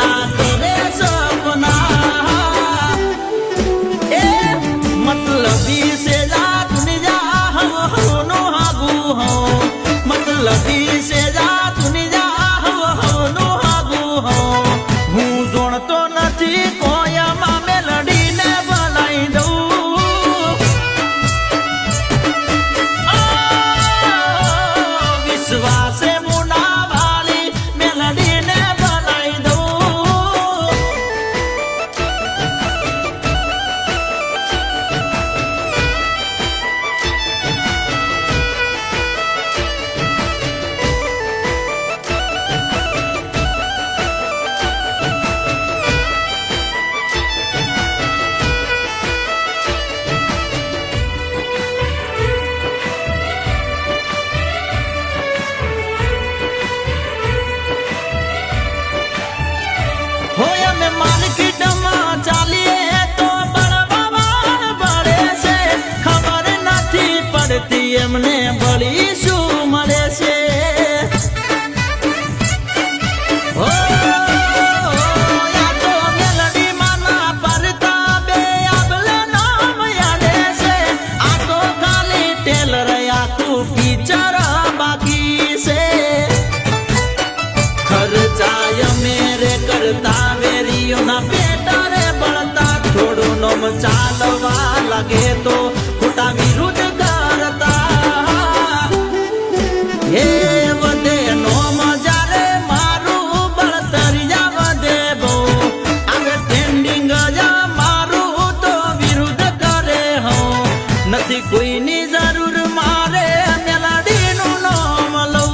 પૂરા કરે સપના એ મતલબી સે જા દુનિયા હવ હવનો હાગુ હો મતલબી સે જા દુનિયા હવ હવનો હાગુ હો હું જોણતો નથી કોયામાં મેલડીને બનાઈ દઉં વિશ્વાસે મુના વાળી મેલડીને બનાઈ દઉં હોયા મે માર્કેટમાં ચાલીએ તો બળવાન બળે છે ખબર નથી પડતી એમને બળી શું મળે છે ઓ યા તો મેલડી માના પરતા બે આબલે નામ યાદે છે આ તો ખાલી ટેલર આખું પિક્ચર બાકી છે ખર્ચાય મેરે કરતા વેરીઓના પેટા રે બળતા થોડું નોમ ચાલવા લાગે તો ખોટા વિરુદ્ધ કરતા હે વધે નોમ જ્યારે મારું બળતરિયા વધે બહુ આવે ટ્રેન્ડિંગ જા મારું તો વિરુદ્ધ કરે હો નથી કોઈની જરૂર મારે મેલડીનું નામ લઉં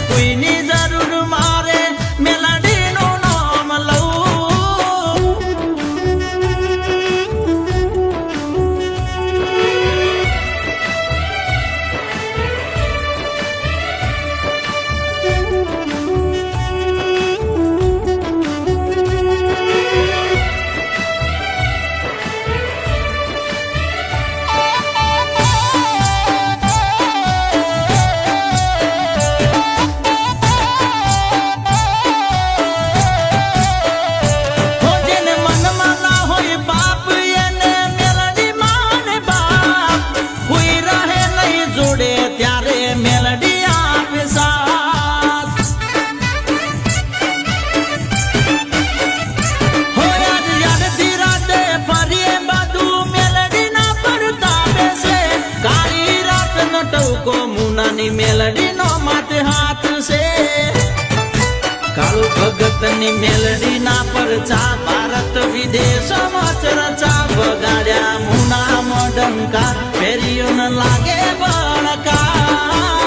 કોઈની જરૂર મારે મેલડીનું નામ લઉં હો જેને મનમાં ના હોય બાપ એને મેલડી માને બાપ કોઈ રહે નહીં જોડે ત્યારે મેલડી આપે સાથ હો યાદ યાદથી રાતે ફરીએ બધું મેલડી ના પડતા બેસે કાળી રાતનો ટવકો મુનાની મેલડીનો માથે હાથ છે કાળુ ભગતની મેલડી ના પરચા ભારત વિદેશમાં ચર્ચા બગાડ્યા મુના મોડંકા ફેરીઓ ન લાગે બળકા